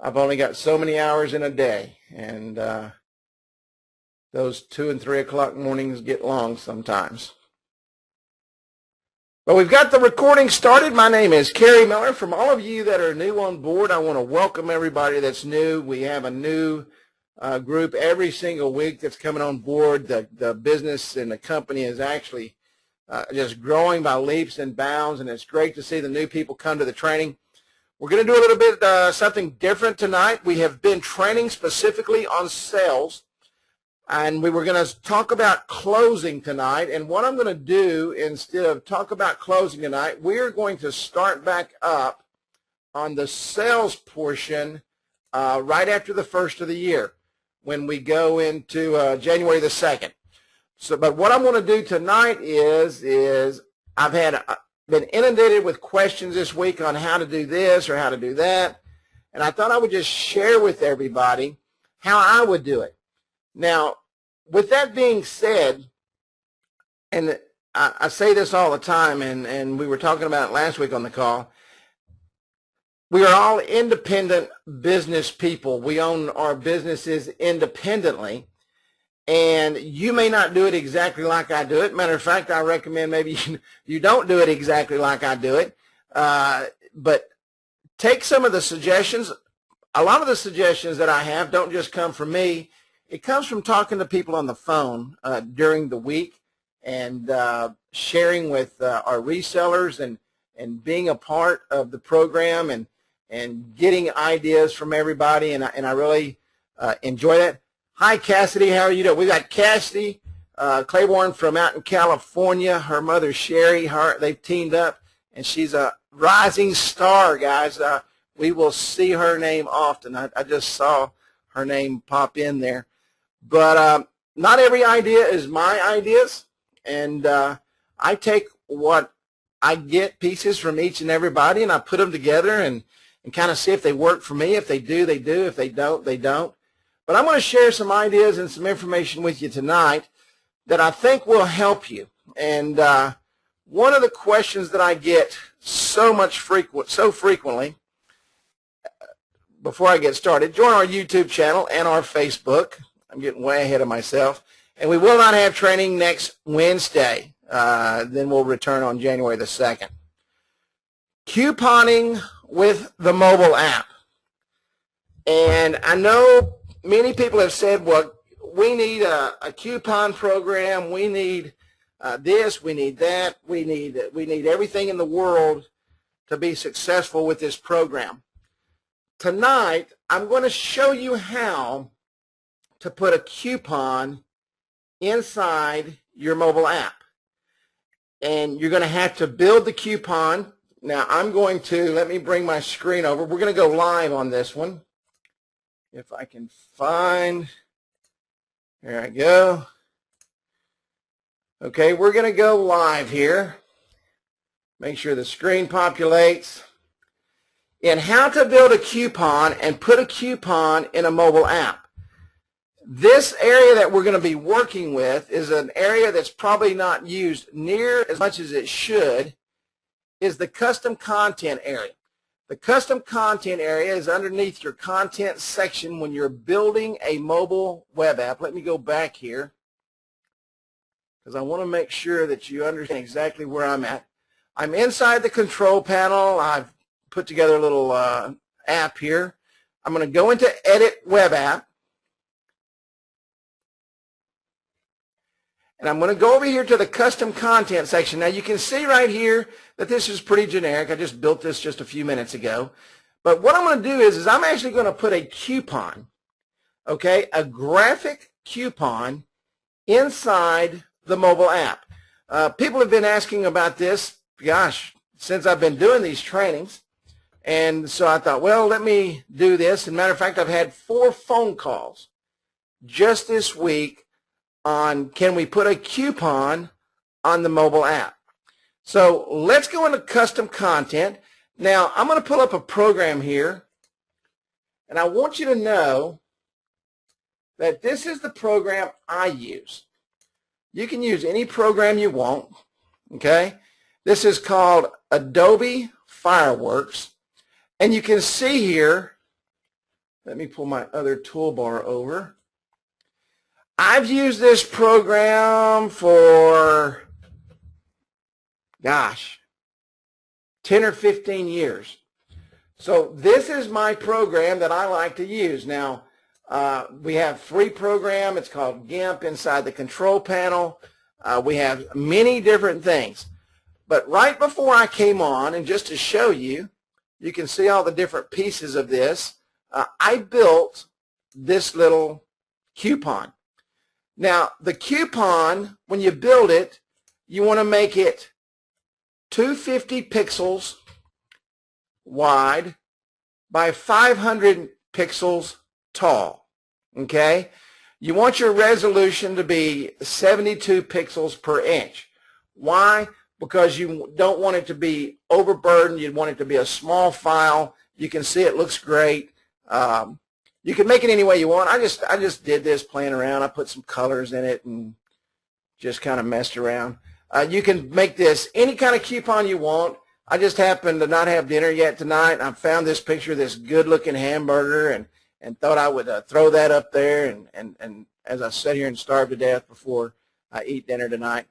I've only got so many hours in a day, and those 2 and 3 o'clock mornings get long sometimes. But we've got the recording started. My name is Kerry Miller. From all of you that are new on board, I want to welcome everybody that's new. We have a new group every single week that's coming on board. The business and the company is actually just growing by leaps and bounds, and it's great to see the new people come to the training. We're going to do a little bit something different tonight. We have been training specifically on sales, and we were going to talk about closing tonight. And what I'm going to do, instead of talk about closing tonight, we're going to start back up on the sales portion right after the first of the year when we go into January the 2nd. So, but what I'm going to do tonight is I've been inundated with questions this week on how to do this or how to do that, and I thought I would just share with everybody how I would do it. Now, with that being said, and I say this all the time, and we were talking about it last week on the call, we are all independent business people. We own our businesses independently, and you may not do it exactly like I do it. Matter of fact, I recommend maybe you don't do it exactly like I do it, but take some of the suggestions. A lot of the suggestions that I have don't just come from me. It comes from talking to people on the phone during the week and sharing with our resellers and being a part of the program and getting ideas from everybody, and I really enjoy that. Hi, Cassidy. How are you doing? We got Cassidy Claiborne from out in California. Her mother, Sherry, they've teamed up, and she's a rising star, guys. We will see her name often. I just saw her name pop in there. But not every idea is my ideas, and I take what I get, pieces from each and everybody, and I put them together and kind of see if they work for me. If they do, they do. If they don't, they don't. But I'm going to share some ideas and some information with you tonight that I think will help you. And one of the questions that I get so frequently, before I get started, join our YouTube channel and our Facebook. I'm getting way ahead of myself. And we will not have training next Wednesday. Then we'll return on January the 2nd. Couponing with the mobile app. And I know many people have said, well, we need a coupon program. We need this. We need that. We need everything in the world to be successful with this program. Tonight, I'm going to show you how to put a coupon inside your mobile app. And you're going to have to build the coupon. Now, let me bring my screen over. We're going to go live on this one. If I can find, there I go. Okay, we're going to go live here. Make sure the screen populates. And how to build a coupon and put a coupon in a mobile app. This area that we're going to be working with is an area that's probably not used near as much as it should, is the custom content area. The custom content area is underneath your content section when you're building a mobile web app. Let me go back here because I want to make sure that you understand exactly where I'm at. I'm inside the control panel. I've put together a little app here. I'm going to go into Edit Web App. And I'm going to go over here to the custom content section. Now you can see right here that this is pretty generic. I just built this just a few minutes ago. But what I'm going to do is I'm actually going to put a coupon, okay, a graphic coupon inside the mobile app. People have been asking about this, gosh, since I've been doing these trainings. And so I thought, well, let me do this. As a matter of fact, I've had 4 phone calls just this week on can we put a coupon on the mobile app. So let's go into custom content. Now I'm going to pull up a program here, and I want you to know that this is the program I use. You can use any program you want, okay? This is called Adobe Fireworks, and you can see here Let me pull my other toolbar over. I've used this program for, gosh, 10 or 15 years. So this is my program that I like to use. Now, we have free program. It's called GIMP inside the control panel. We have many different things. But right before I came on, and just to show you, you can see all the different pieces of this. I built this little coupon. Now, the coupon, when you build it, you want to make it 250 pixels wide by 500 pixels tall. Okay? You want your resolution to be 72 pixels per inch. Why? Because you don't want it to be overburdened. You want it to be a small file. You can see it looks great. You can make it any way you want. I just did this playing around. I put some colors in it and just kind of messed around. You can make this any kind of coupon you want. I just happened to not have dinner yet tonight. I found this picture of this good-looking hamburger and thought I would throw that up there and as I sit here and starve to death before I eat dinner tonight.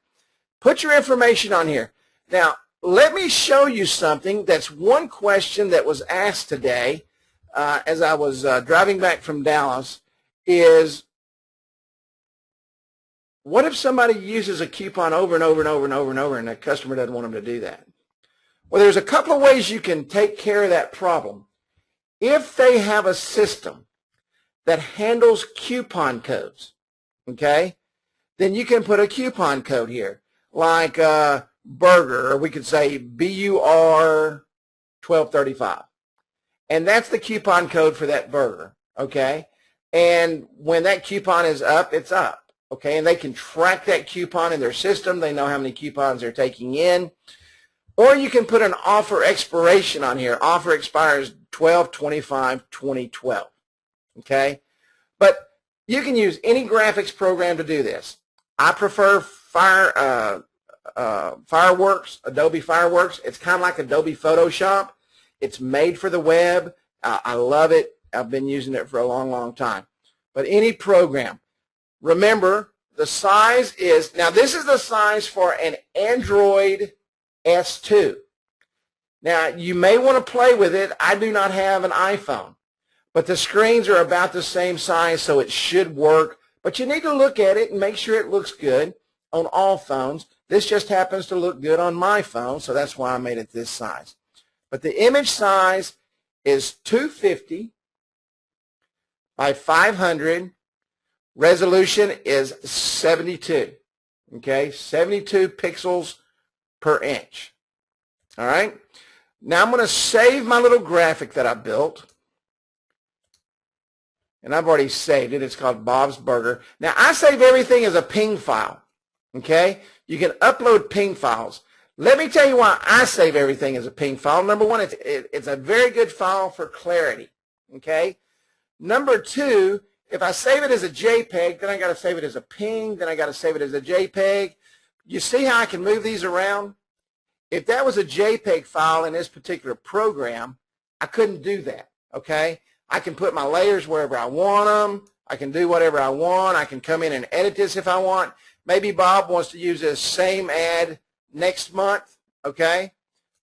Put your information on here. Now, let me show you something. That's one question that was asked today as I was driving back from Dallas is, what if somebody uses a coupon over and over and over and over and over and the customer doesn't want them to do that? Well, there's a couple of ways you can take care of that problem. If they have a system that handles coupon codes, okay, then you can put a coupon code here, like burger, or we could say BUR 1235. And that's the coupon code for that burger, okay? And when that coupon is up, it's up, okay? And they can track that coupon in their system. They know how many coupons they're taking in. Or you can put an offer expiration on here. Offer expires 12/25/2012, okay? But you can use any graphics program to do this. I prefer Fireworks, Adobe Fireworks. It's kind of like Adobe Photoshop. It's made for the web. I love it. I've been using it for a long, long time. But any program. Remember, the size is, now this is the size for an Android S2. Now, you may want to play with it. I do not have an iPhone. But the screens are about the same size, so it should work. But you need to look at it and make sure it looks good on all phones. This just happens to look good on my phone, so that's why I made it this size. But the image size is 250 by 500. Resolution is 72. Okay, 72 pixels per inch. All right. Now I'm going to save my little graphic that I built. And I've already saved it. It's called Bob's Burger. Now I save everything as a PNG file. Okay? You can upload PNG files. Let me tell you why I save everything as a PNG file. Number one, it's a very good file for clarity. Okay? Number two, if I save it as a JPEG, then I got to save it as a PNG, then I got to save it as a JPEG. You see how I can move these around? If that was a JPEG file in this particular program, I couldn't do that. Okay? I can put my layers wherever I want them. I can do whatever I want. I can come in and edit this if I want. Maybe Bob wants to use this same ad next month, okay?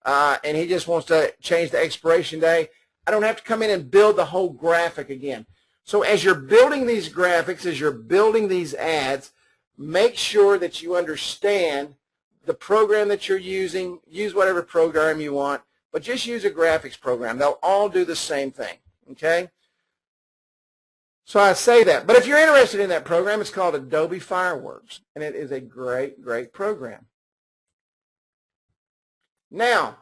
And he just wants to change the expiration day. I don't have to come in and build the whole graphic again. So as you're building these graphics, as you're building these ads, make sure that you understand the program that you're using. Use whatever program you want, but just use a graphics program. They'll all do the same thing. Okay? So I say that. But if you're interested in that program, it's called Adobe Fireworks, and it is a great, great program. Now,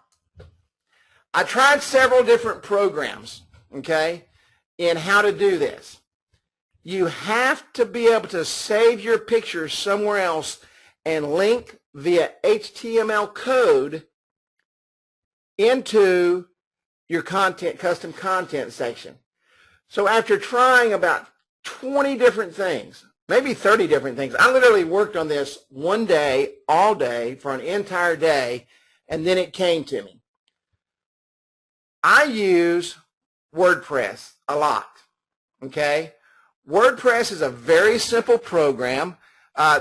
I tried several different programs, okay, in how to do this. You have to be able to save your picture somewhere else and link via HTML code into your content, custom content section. So after trying about 20 different things, maybe 30 different things, I literally worked on this one day, all day, for an entire day, and then it came to me. I use WordPress a lot. Okay? WordPress is a very simple program.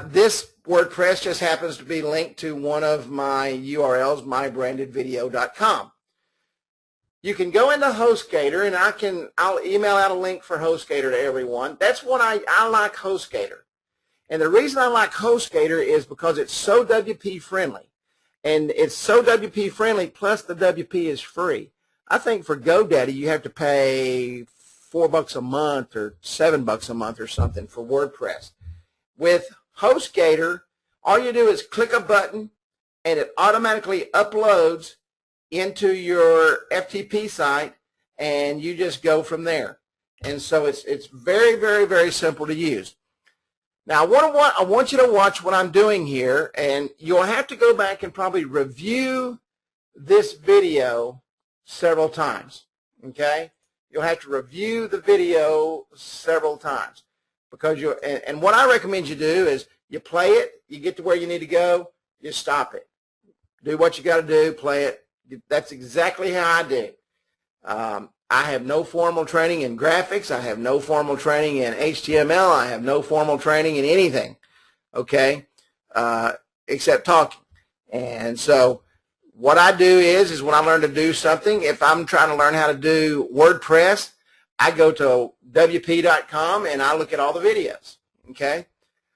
This WordPress just happens to be linked to one of my URLs, mybrandedvideo.com. You can go into HostGator, and I'll email out a link for HostGator to everyone. That's what I like HostGator. And the reason I like HostGator is because it's so WP friendly. And it's so WP friendly, plus the WP is free. I think for GoDaddy you have to pay $4 a month or $7 a month or something for WordPress. With HostGator, all you do is click a button and it automatically uploads into your FTP site, and you just go from there. And so it's very, very, very simple to use. Now I want you to watch what I'm doing here, and you'll have to go back and probably review this video several times. Okay? You'll have to review the video several times, because and what I recommend you do is you play it, you get to where you need to go, you stop it. Do what you got to do, play it. That's exactly how I do. I have no formal training in graphics. I have no formal training in HTML. I have no formal training in anything, okay, except talking. And so what I do is when I learn to do something, if I'm trying to learn how to do WordPress, I go to WP.com and I look at all the videos, okay?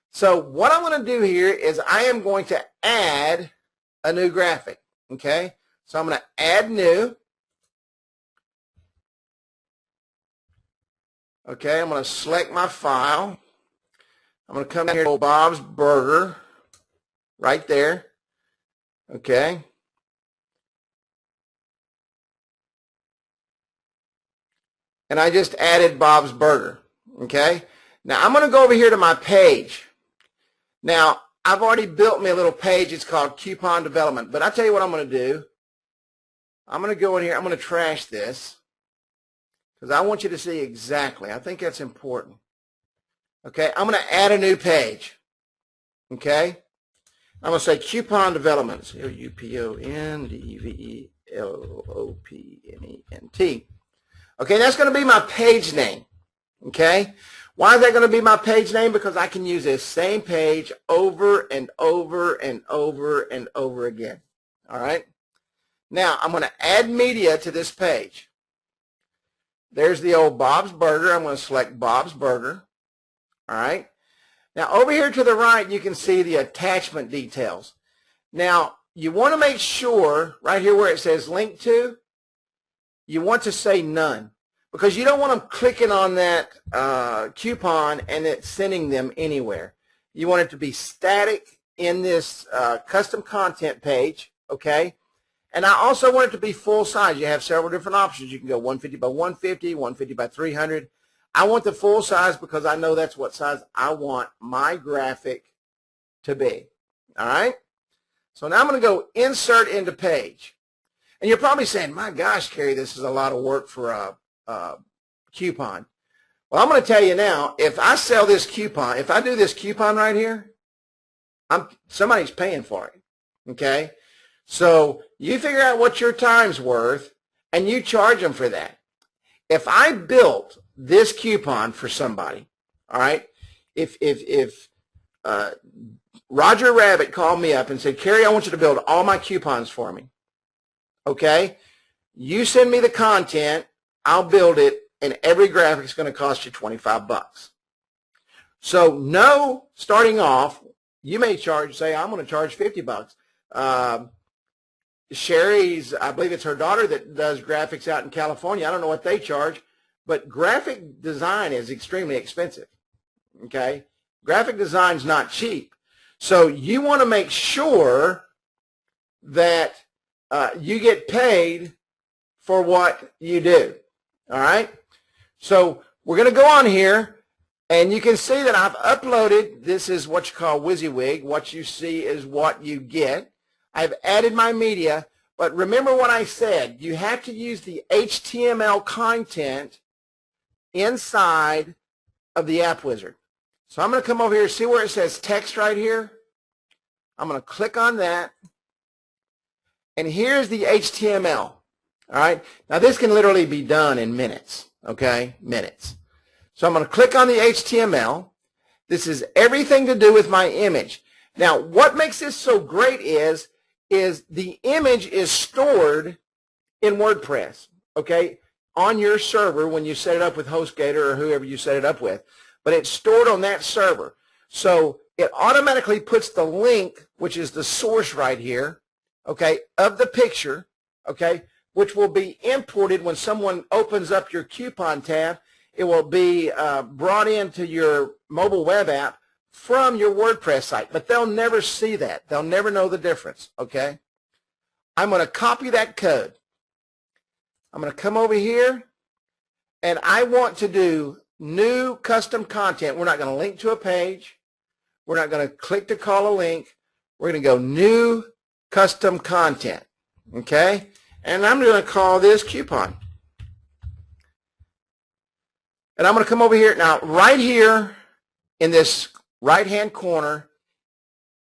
So what I'm going to do here is I am going to add a new graphic, okay? So I'm going to add new. Okay, I'm going to select my file. I'm going to come down here to Bob's Burger, right there. Okay. And I just added Bob's Burger. Okay. Now I'm going to go over here to my page. Now I've already built me a little page. It's called Coupon Development. But I'll tell you what I'm going to do. I'm going to go in here. I'm going to trash this, because I want you to see exactly. I think that's important. Okay, I'm going to add a new page. Okay, I'm going to say Coupon Development. COUPONDEVELOPMENT. Okay, that's going to be my page name. Okay, why is that going to be my page name? Because I can use this same page over and over and over and over again. All right, now I'm going to add media to this page. There's the old Bob's Burger. I'm going to select Bob's Burger. All right. Now over here to the right, you can see the attachment details. Now you want to make sure right here where it says link to, you want to say none, because you don't want them clicking on that coupon and it sending them anywhere. You want it to be static in this custom content page. Okay. And I also want it to be full size. You have several different options. You can go 150 by 150, 150 by 300. I want the full size because I know that's what size I want my graphic to be. All right? So now I'm going to go insert into page. And you're probably saying, my gosh, Kerry, this is a lot of work for a coupon. Well, I'm going to tell you now, if I sell this coupon, if I do this coupon right here, somebody's paying for it. Okay? So you figure out what your time's worth, and you charge them for that. If I built this coupon for somebody, all right, if Roger Rabbit called me up and said, Kerry, I want you to build all my coupons for me, okay, you send me the content, I'll build it, and every graphic is going to cost you $25. So no, starting off, you may say, I'm going to charge $50. Sherry's, I believe it's her daughter that does graphics out in California. I don't know what they charge, but graphic design is extremely expensive. Okay? Graphic design's not cheap. So you want to make sure that you get paid for what you do. All right? So we're going to go on here, and you can see that I've uploaded. This is what you call WYSIWYG. What you see is what you get. I've added my media, but remember what I said. You have to use the HTML content inside of the App Wizard. So I'm going to come over here, see where it says text right here? I'm going to click on that, and here's the HTML. All right? Now this can literally be done in minutes, okay? Minutes. So I'm going to click on the HTML. This is everything to do with my image. Now, what makes this so great is the image is stored in WordPress, okay, on your server when you set it up with HostGator or whoever you set it up with. But it's stored on that server. So it automatically puts the link, which is the source right here, okay, of the picture, okay, which will be imported when someone opens up your coupon tab. It will be brought into your mobile web app from your WordPress site, but they'll never see that. They'll never know the difference, okay? I'm going to copy that code. I'm going to come over here, and I want to do new custom content. We're not going to link to a page. We're not going to click to call a link. We're going to go new custom content, okay? And I'm going to call this coupon. And I'm going to come over here. Now, right here in this right-hand corner,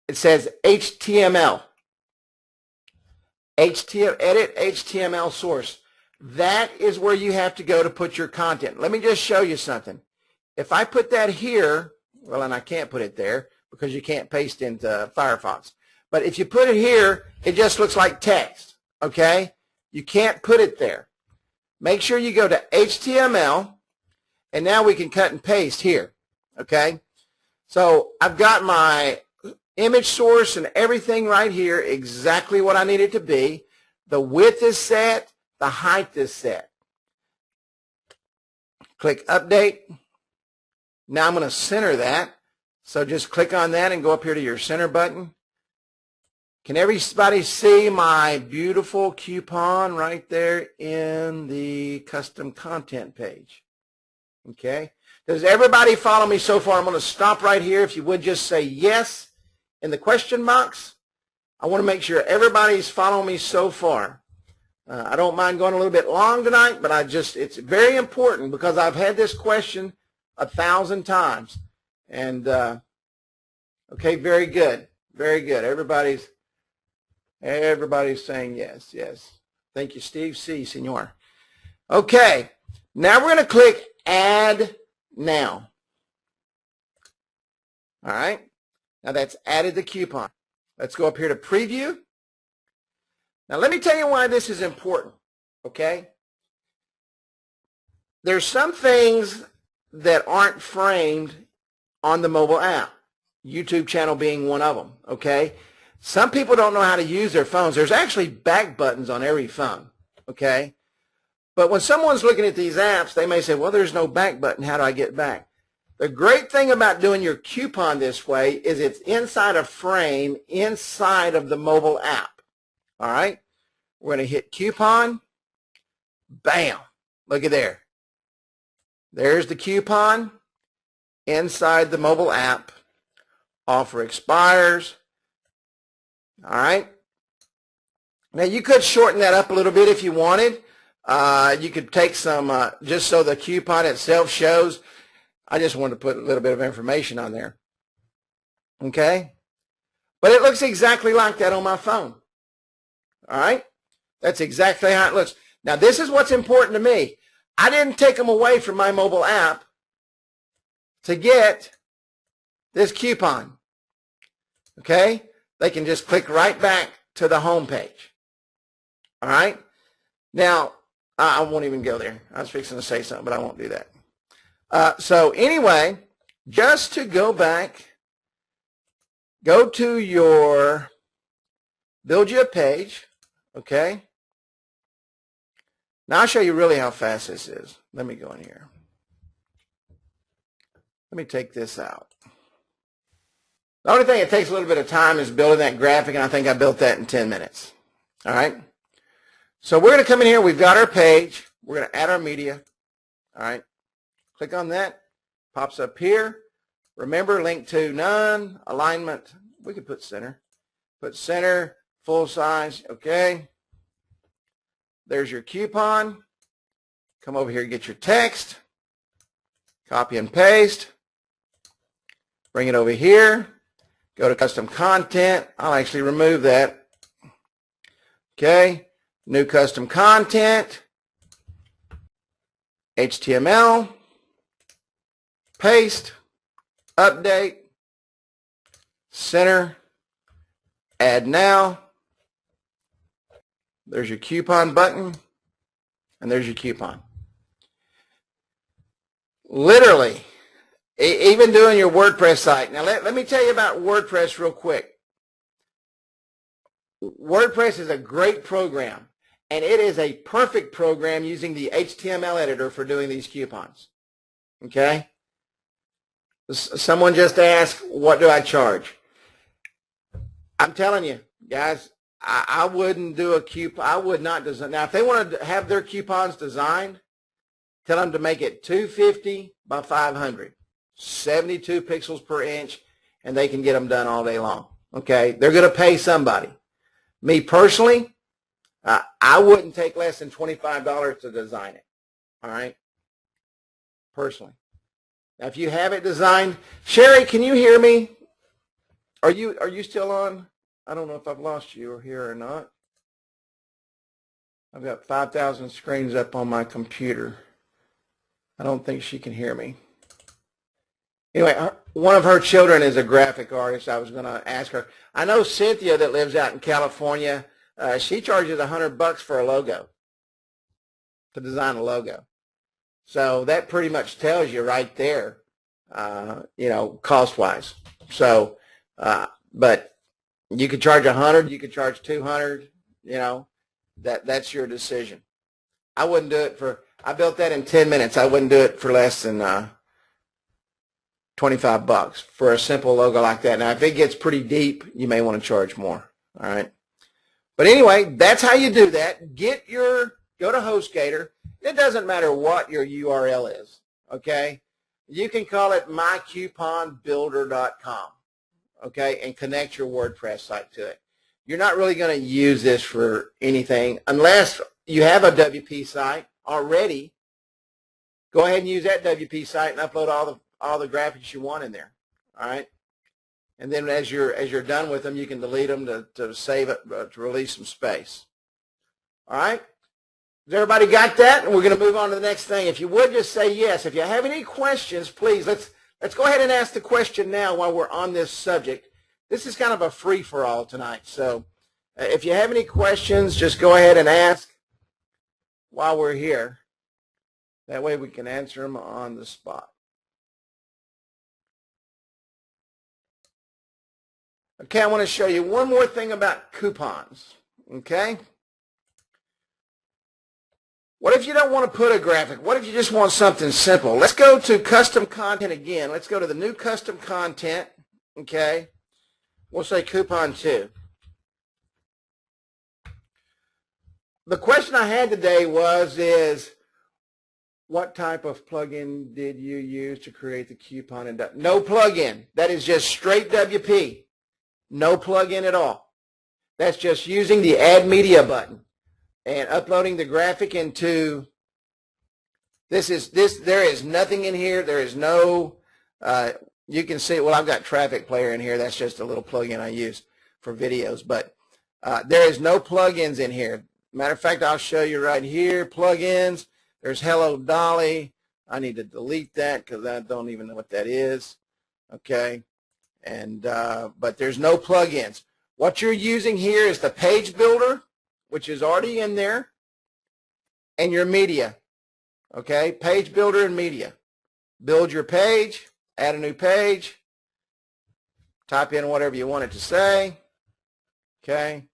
it says HTML. Edit HTML source. That is where you have to go to put your content. Let me just show you something. If I put that here, well, and I can't put it there because you can't paste into Firefox. But if you put it here, it just looks like text, okay? You can't put it there. Make sure you go to HTML, and now we can cut and paste here, okay? So I've got my image source and everything right here, exactly what I need it to be. The width is set. The height is set. Click Update. Now I'm going to center that. So just click on that and go up here to your center button. Can everybody see my beautiful coupon right there in the custom content page? Okay. Does everybody follow me so far? I'm going to stop right here. If you would just say yes in the question box. I want to make sure everybody's following me so far. I don't mind going a little bit long tonight, but it's very important because I've had this question 1,000 times. And, okay, very good. Very good. Everybody's saying yes, yes. Thank you, Steve. Si, senor. Okay, now we're going to click Add Now. All right, now that's added the coupon. Let's go up here to Preview. Now let me tell you why this is important, okay? There's some things that aren't framed on the mobile app, YouTube channel being one of them, okay? Some people don't know how to use their phones. There's actually back buttons on every phone, okay? But when someone's looking at these apps, they may say, well, there's no back button. How do I get back? The great thing about doing your coupon this way is it's inside a frame inside of the mobile app. All right, we're going to hit coupon. Bam. Look at there. There's the coupon inside the mobile app. Offer expires. All right. Now you could shorten that up a little bit if you wanted. You could take some, just so the coupon itself shows. I just wanted to put a little bit of information on there. Okay. But it looks exactly like that on my phone. All right. That's exactly how it looks. Now this is what's important to me. I didn't take them away from my mobile app to get this coupon. Okay. They can just click right back to the home page. All right. Now, I won't even go there. I was fixing to say something, but I won't do that. So anyway, just to go back, go to your build you a page. Okay. Now I'll show you really how fast this is. Let me go in here. Let me take this out. The only thing that takes a little bit of time is building that graphic, and I think I built that in 10 minutes. All right. So we're going to come in here. We've got our page. We're going to add our media. All right. Click on that. Pops up here. Remember, link to none. Alignment. We could put center. Put center, full size. Okay. There's your coupon. Come over here and get your text. Copy and paste. Bring it over here. Go to custom content. I'll actually remove that. Okay. New custom content. HTML. paste, update, center, add now. There's your coupon button, and there's your coupon. Literally, even doing your WordPress site. Now, let me tell you about WordPress real quick. WordPress is a great program, and it is a perfect program using the HTML editor for doing these coupons. Okay? Someone just asked, what do I charge? I'm telling you, guys, I wouldn't do a coupon. I would not design. Now, if they want to have their coupons designed, tell them to make it 250 by 500, 72 pixels per inch, and they can get them done all day long. Okay? They're going to pay somebody. Me personally, I wouldn't take less than $25 to design it. All right? Personally. Now, if you have it designed, Sherry, can you hear me? Are you still on? I don't know if I've lost you here or not. I've got 5,000 screens up on my computer. I don't think she can hear me. Anyway, one of her children is a graphic artist. I was going to ask her. I know Cynthia that lives out in California. She charges $100 for a logo, to design a logo. So that pretty much tells you right there, cost-wise. So, but you could charge 100, you could charge 200. That's your decision. I wouldn't do it for. I built that in 10 minutes. I wouldn't do it for less than $25 for a simple logo like that. Now, if it gets pretty deep, you may want to charge more. All right. But anyway, that's how you do that. Go to HostGator. It doesn't matter what your URL is. Okay. You can call it mycouponbuilder.com. Okay, and connect your WordPress site to it. You're not really going to use this for anything unless you have a WP site already. Go ahead and use that WP site and upload all the graphics you want in there. All right, and then as you're done with them, you can delete them to save it, to release some space. All right, has everybody got that? And we're going to move on to the next thing. If you would just say yes. If you have any questions, please Let's go ahead and ask the question now while we're on this subject. This is kind of a free-for-all tonight, so if you have any questions, just go ahead and ask while we're here. That way we can answer them on the spot. Okay, I want to show you one more thing about coupons, okay? What if you don't want to put a graphic? What if you just want something simple? Let's go to custom content again. Let's go to the new custom content, okay? We'll say coupon 2. The question I had today is what type of plugin did you use to create the coupon? No plugin. That is just straight WP. No plugin at all. That's just using the Add Media button and uploading the graphic into there is nothing in here. There is no you can see, well, I've got Traffic Player in here. That's just a little plugin I use for videos, but there is no plugins in here. Matter of fact, I'll show you right here, plugins. There's Hello Dolly. I need to delete that because I don't even know what that is. Okay, and but there's no plugins. What you're using here is the page builder, which is already in there, and your media. Okay, page builder and media. Build your page, add a new page, type in whatever you want it to say. Okay.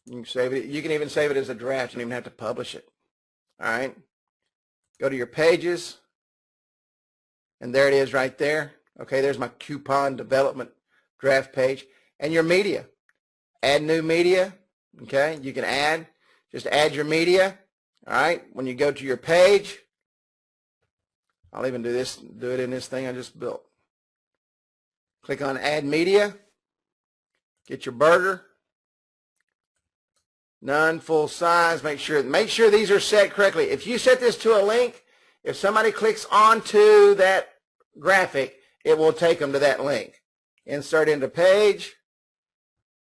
You can save it. You can even save it as a draft. You don't even have to publish it. All right. Go to your pages, and there it is right there. Okay, there's my coupon development draft page. And your media. Add new media. Okay, you can just add your media. All right, when you go to your page, I'll even do it in this thing I just built. Click on Add Media. Get your burger. None, full size. Make sure these are set correctly. If you set this to a link, if somebody clicks onto that graphic, it will take them to that link. Insert into page.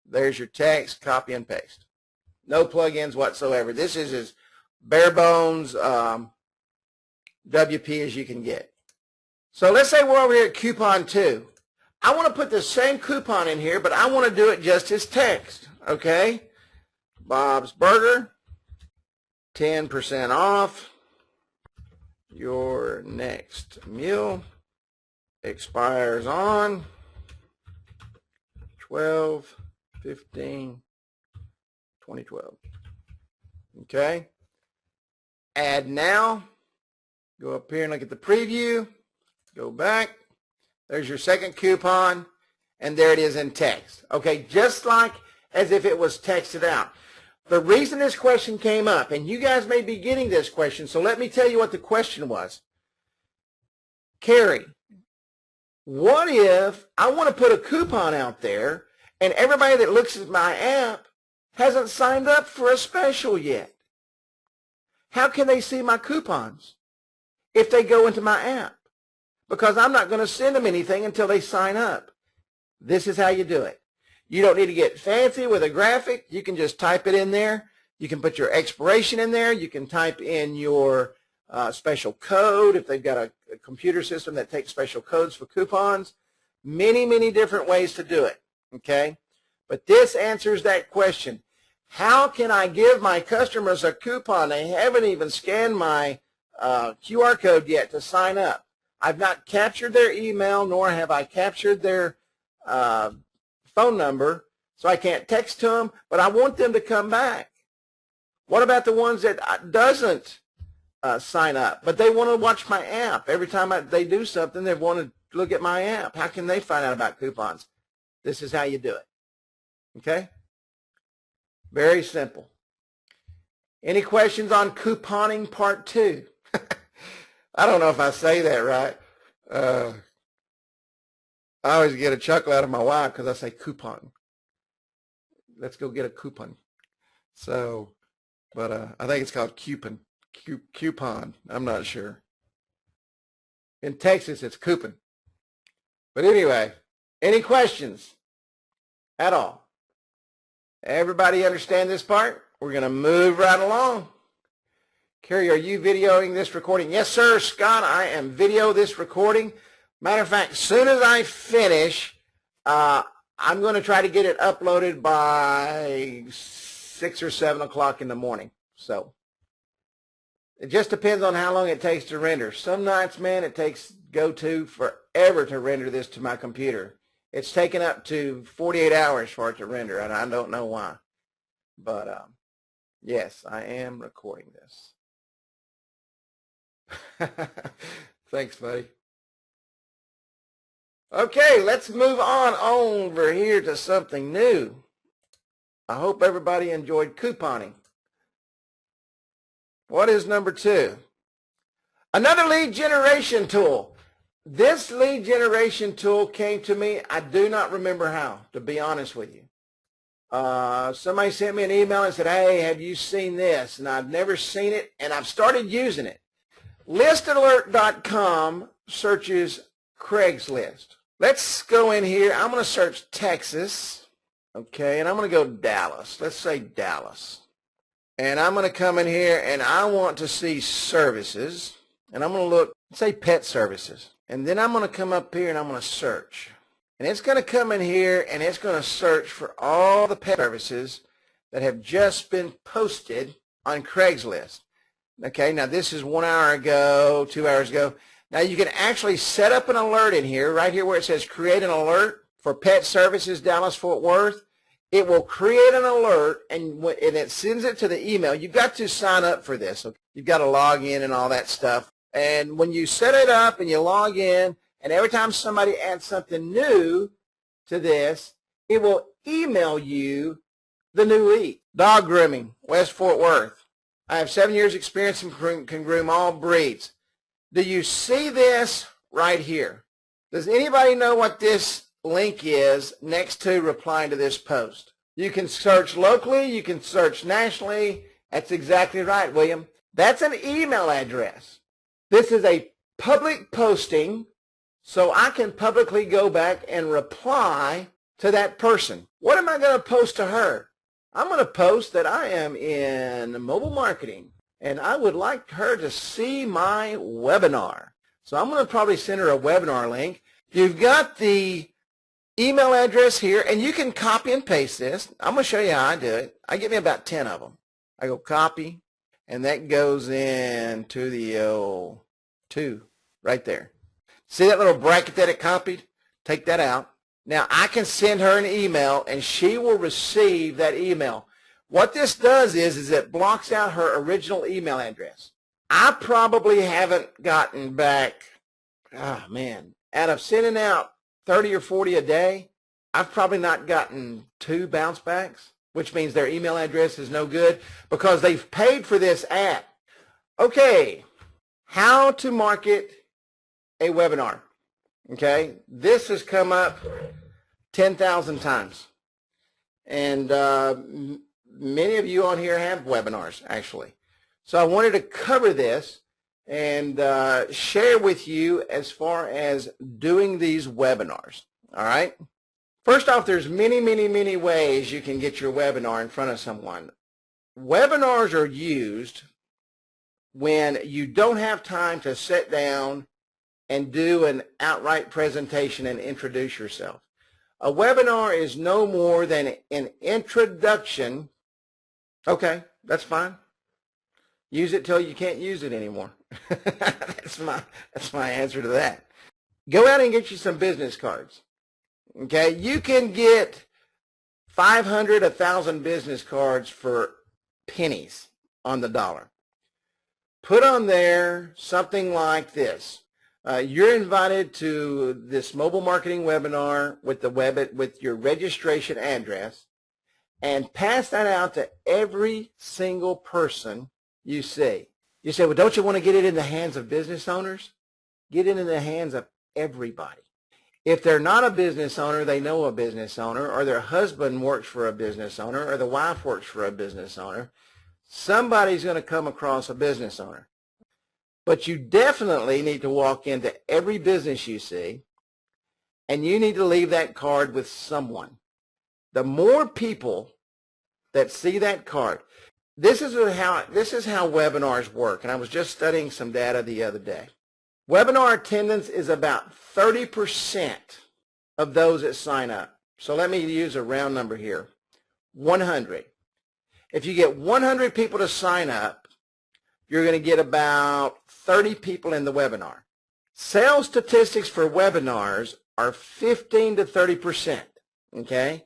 There's your text, copy and paste. No plugins whatsoever. This is as bare bones WP as you can get. So let's say we're over here at coupon 2. I want to put the same coupon in here, but I want to do it just as text, okay? Bob's Burger, 10% off your next meal, expires on 12/15/2012. Okay? Add now. Go up here and look at the preview. Go back. There's your second coupon, and there it is in text. Okay, just like as if it was texted out. The reason this question came up, and you guys may be getting this question, so let me tell you what the question was. Carrie, what if I want to put a coupon out there, and everybody that looks at my app hasn't signed up for a special yet? How can they see my coupons if they go into my app? Because I'm not going to send them anything until they sign up. This is how you do it. You don't need to get fancy with a graphic. You can just type it in there. You can put your expiration in there. You can type in your special code if they've got a computer system that takes special codes for coupons. Many, many different ways to do it, okay? But this answers that question. How can I give my customers a coupon? They haven't even scanned my QR code yet to sign up. I've not captured their email, nor have I captured their phone number, so I can't text to them, but I want them to come back. What about the ones that doesn't sign up, but they want to watch my app? Every time they do something, they want to look at my app. How can they find out about coupons? This is how you do it. Okay? Very simple. Any questions on couponing part 2? I don't know if I say that right. I always get a chuckle out of my wife because I say coupon. Let's go get a coupon. So, but I think it's called coupon. Coupon. I'm not sure. In Texas, it's coupon. But anyway, any questions at all? Everybody understand this part? We're going to move right along. Carrie, are you videoing this recording? Yes, sir, Scott, I am video this recording. Matter of fact, as soon as I finish, I'm going to try to get it uploaded by 6 or 7 o'clock in the morning. So it just depends on how long it takes to render. Some nights, man, it takes GoTo forever to render this to my computer. It's taken up to 48 hours for it to render, and I don't know why. But yes, I am recording this. Thanks, buddy. Okay, let's move on over here to something new. I hope everybody enjoyed couponing. What is number 2? Another lead generation tool. This lead generation tool came to me, I do not remember how, to be honest with you. Somebody sent me an email and said, hey, have you seen this? And I've never seen it, and I've started using it. ListAlert.com searches Craigslist. Let's go in here. I'm going to search Texas, okay, and I'm going to go Dallas. Let's say Dallas. And I'm going to come in here, and I want to see services, and I'm going to look, say pet services. And then I'm going to come up here, and I'm going to search. And it's going to come in here, and it's going to search for all the pet services that have just been posted on Craigslist. Okay, now this is 1 hour ago, 2 hours ago. Now you can actually set up an alert in here, right here where it says create an alert for pet services Dallas-Fort Worth. It will create an alert, and it sends it to the email. You've got to sign up for this. Okay? You've got to log in and all that stuff. And when you set it up and you log in, and every time somebody adds something new to this, it will email you the new lead. Dog grooming, West Fort Worth. I have 7 years experience and can groom all breeds. Do you see this right here? Does anybody know what this link is next to replying to this post? You can search locally. You can search nationally. That's exactly right, William. That's an email address. This is a public posting, so I can publicly go back and reply to that person. What am I going to post to her? I'm going to post that I am in mobile marketing. and I would like her to see my webinar. So I'm going to probably send her a webinar link. You've got the email address here, and you can copy and paste this. I'm going to show you how I do it. I give me about 10 of them. I go copy, and that goes into the 2 right there. See that little bracket that it copied? Take that out. Now I can send her an email, and she will receive that email. What this does is it blocks out her original email address. I probably haven't gotten back, out of sending out 30 or 40 a day, I've probably not gotten 2 bounce backs, which means their email address is no good because they've paid for this app. Okay, how to market a webinar. Okay, this has come up 10,000 times. And many of you on here have webinars, actually. So I wanted to cover this and share with you as far as doing these webinars. All right. First off, there's many ways you can get your webinar in front of someone. Webinars are used when you don't have time to sit down and do an outright presentation and introduce yourself. A webinar is no more than an introduction. Okay, that's fine. Use it till you can't use it anymore. That's my answer to that. Go out and get you some business cards. Okay, you can get 500, 1,000 business cards for pennies on the dollar. Put on there something like this. You're invited to this mobile marketing webinar with your registration address, and pass that out to every single person you see. You say, well, don't you want to get it in the hands of business owners? Get it in the hands of everybody. If they're not a business owner, they know a business owner, or their husband works for a business owner, or the wife works for a business owner. Somebody's going to come across a business owner. But you definitely need to walk into every business you see, and you need to leave that card with someone. The more people that see that card, this is how webinars work, and I was just studying some data the other day. Webinar attendance is about 30% of those that sign up. So let me use a round number here, 100. If you get 100 people to sign up, you're going to get about 30 people in the webinar. Sales statistics for webinars are 15 to 30%. Okay,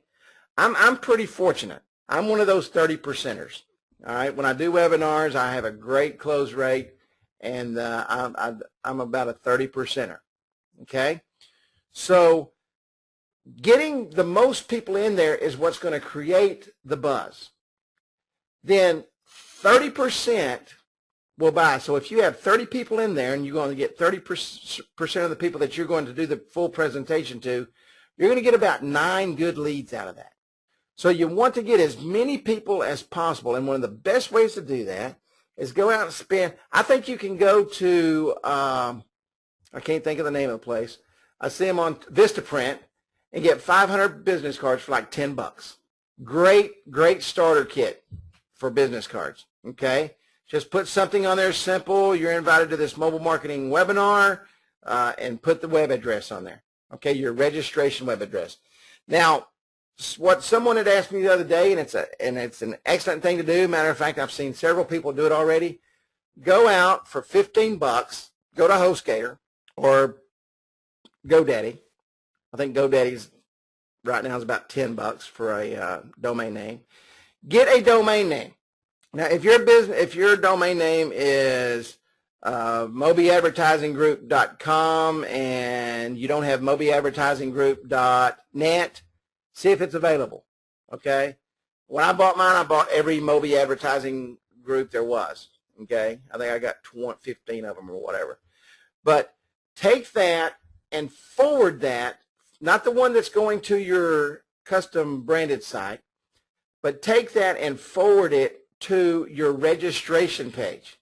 I'm pretty fortunate. I'm one of those 30%ers. All right, when I do webinars, I have a great close rate, and I'm about a 30%er. Okay, so getting the most people in there is what's going to create the buzz. Then 30% will buy. So if you have 30 people in there and you're going to get 30% of the people that you're going to do the full presentation to, you're going to get about 9 good leads out of that. So you want to get as many people as possible, and one of the best ways to do that is go out and spend. I think you can go to, I can't think of the name of the place. I see them on Vistaprint and get 500 business cards for like $10. Great starter kit for business cards. Okay. Just put something on there simple. You're invited to this mobile marketing webinar, and put the web address on there. Okay, your registration web address. Now, what someone had asked me the other day, and it's an excellent thing to do. Matter of fact, I've seen several people do it already. Go out for $15. Go to HostGator or GoDaddy. I think GoDaddy's right now is about $10 for a domain name. Get a domain name. Now, if your domain name is mobiadvertisinggroup.com and you don't have mobiadvertisinggroup.net, see if it's available. Okay. When I bought mine, I bought every Mobi advertising group there was. Okay. I think I got 15 of them or whatever. But take that and forward that, not the one that's going to your custom branded site, but take that and forward it to your registration page.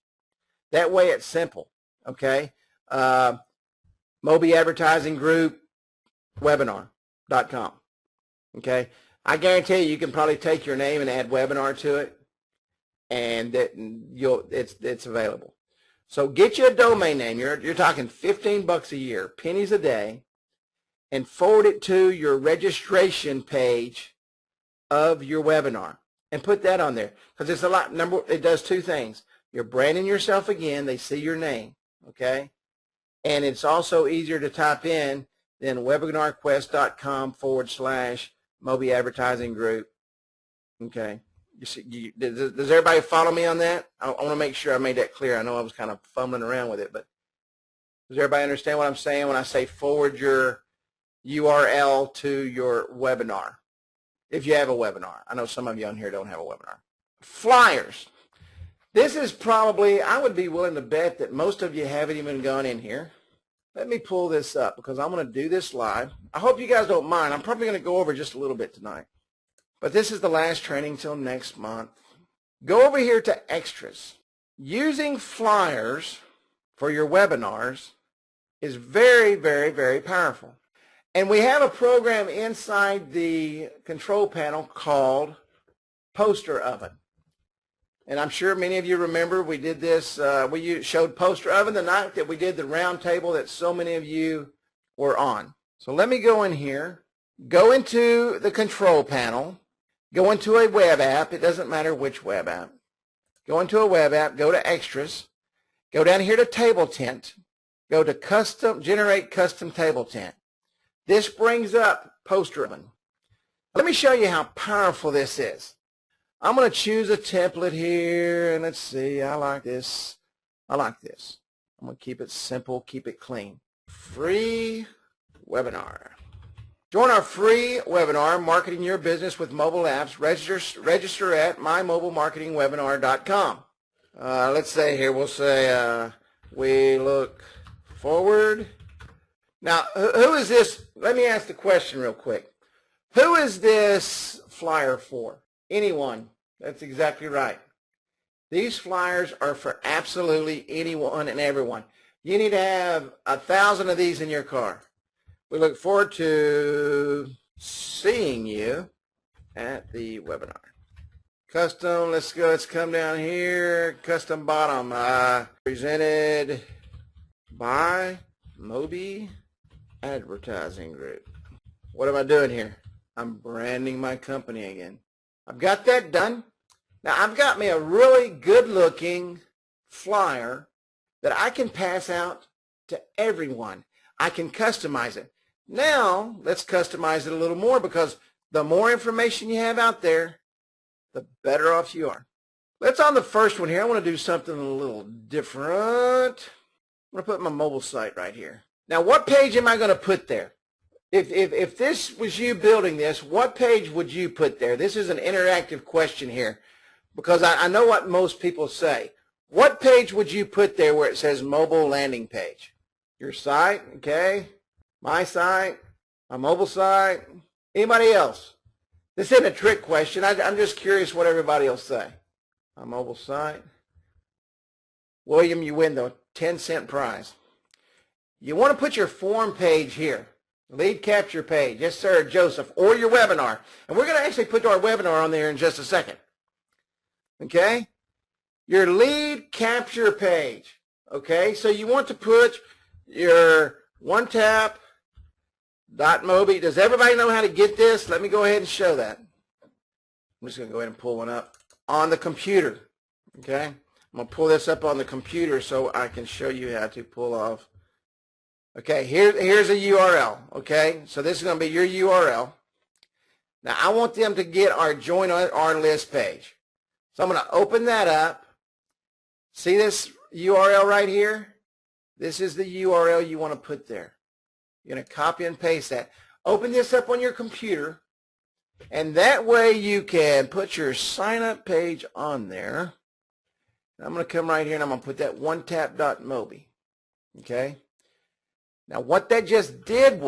That way it's simple. Okay. Mobi Advertising Group webinar.com. Okay. I guarantee you can probably take your name and add webinar to it. and that it's available. So get you a domain name. You're talking $15 a year, pennies a day, and forward it to your registration page of your webinar and put that on there, because it's a lot. It does two things. You're branding yourself again. They see your name, okay? And it's also easier to type in than webinarquest.com/Moby Advertising Group. Okay. Does everybody follow me on that? I want to make sure I made that clear. I know I was kind of fumbling around with it, but does everybody understand what I'm saying when I say forward your URL to your webinar? If you have a webinar. I know some of you on here don't have a webinar. Flyers. This is probably, I would be willing to bet that most of you haven't even gone in here. Let me pull this up because I'm going to do this live. I hope you guys don't mind. I'm probably going to go over just a little bit tonight. But this is the last training till next month. Go over here to Extras. Using flyers for your webinars is very, very, very powerful. And we have a program inside the control panel called Poster Oven. And I'm sure many of you remember we did this, we showed Poster Oven the night that we did the round table that so many of you were on. So let me go in here, go into the control panel, go into a web app. It doesn't matter which web app. Go into a web app, go to Extras, go down here to Table Tent, go to Generate Custom Table Tent. This brings up Poster Oven. Let me show you how powerful this is. I'm going to choose a template here, and let's see. I like this. I like this. I'm going to keep it simple, keep it clean. Free webinar. Join our free webinar, Marketing Your Business with Mobile Apps. Register at mymobilemarketingwebinar.com. Let's say here, we'll say, we look forward. Now, who is this? Let me ask the question real quick. Who is this flyer for? Anyone. That's exactly right. These flyers are for absolutely anyone and everyone. You need to have 1,000 of these in your car. We look forward to seeing you at the webinar. Custom, let's come down here. Custom bottom, presented by Moby Advertising Group. What am I doing here? I'm branding my company again. I've got that done. Now I've got me a really good looking flyer that I can pass out to everyone. I can customize it. Now let's customize it a little more, because the more information you have out there, the better off you are. Let's on the first one here. I want to do something a little different. I'm going to put my mobile site right here. Now what page am I going to put there? If this was you building this, what page would you put there? This is an interactive question here, because I know what most people say. What page would you put there where it says mobile landing page? Your site, okay? My site, my mobile site. Anybody else? This isn't a trick question. I'm just curious what everybody will say. My mobile site. William, you win the 10-cent prize. You want to put your form page here. Lead capture page. Yes, sir, Joseph. Or your webinar. And we're going to actually put our webinar on there in just a second. Okay? Your lead capture page. Okay? So you want to put your OneTap.Moby. Does everybody know how to get this? Let me go ahead and show that. I'm just going to go ahead and pull one up on the computer. Okay? I'm going to pull this up on the computer so I can show you how to pull off. Okay, here's a URL, okay? So this is going to be your URL. Now, I want them to get our Join Our List page. So I'm going to open that up. See this URL right here? This is the URL you want to put there. You're going to copy and paste that. Open this up on your computer, and that way you can put your sign-up page on there. I'm going to come right here, and I'm going to put that OneTap.Moby, okay? Now what that just did